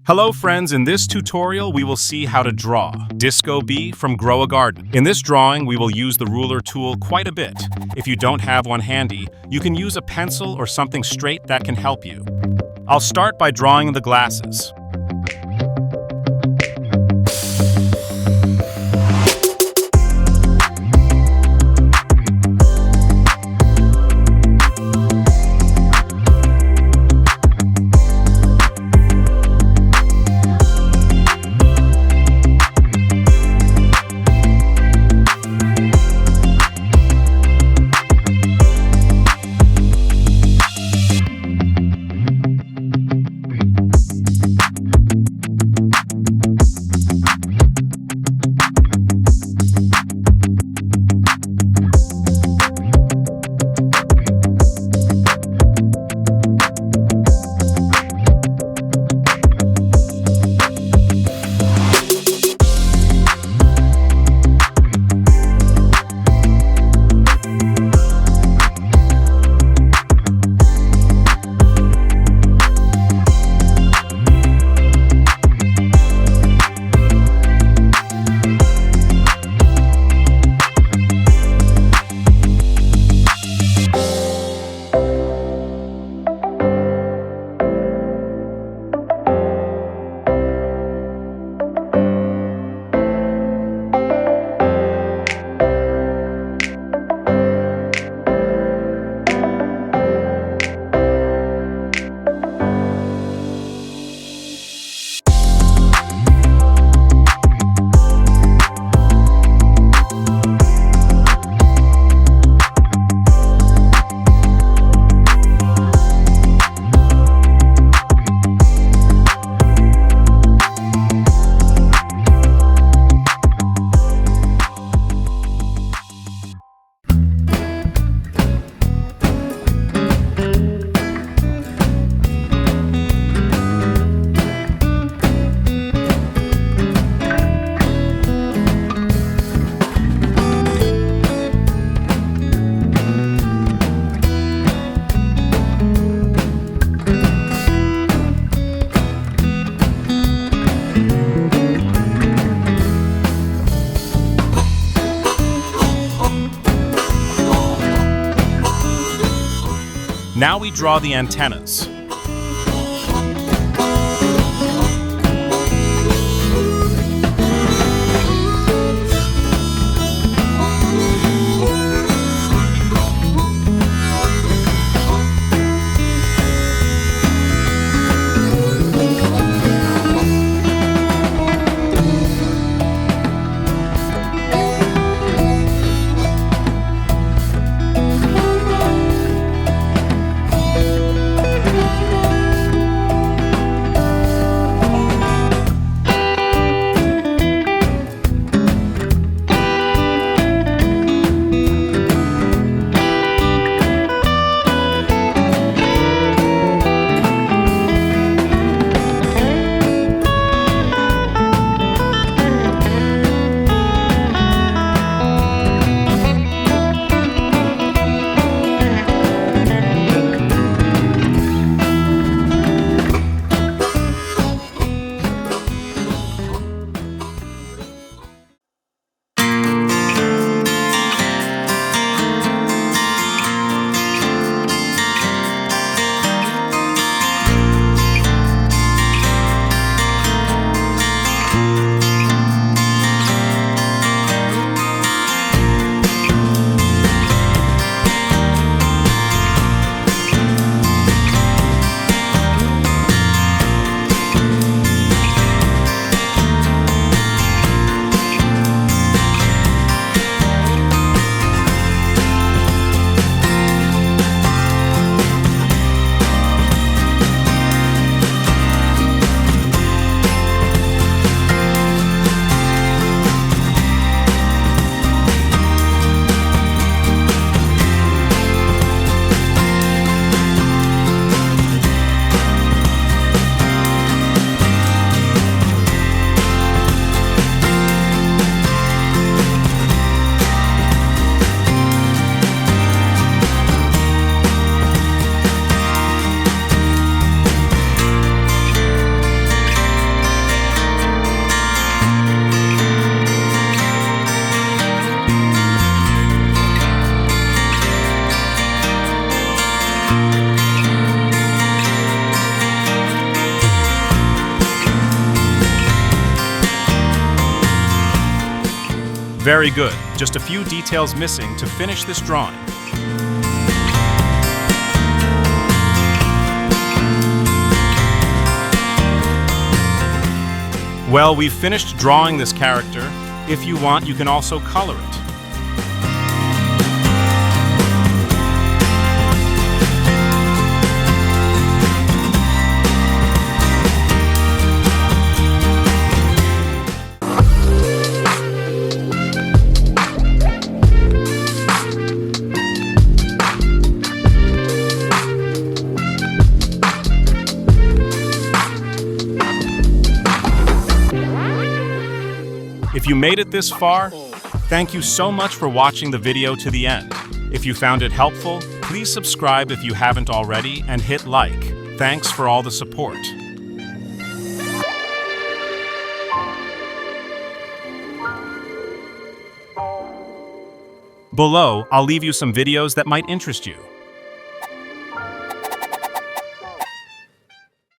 Hello friends, in this tutorial we will see how to draw Disco Bee from Grow a Garden. In this drawing we will use the ruler tool quite a bit. If you don't have one handy, you can use a pencil or something straight that can help you. I'll start by drawing the glasses. Now we draw the antennas. Very good. Just a few details missing to finish this drawing. Well, we've finished drawing this character. If you want, you can also color it. If you made it this far, thank you so much for watching the video to the end. If you found it helpful, please subscribe if you haven't already and hit like. Thanks for all the support. Below, I'll leave you some videos that might interest you.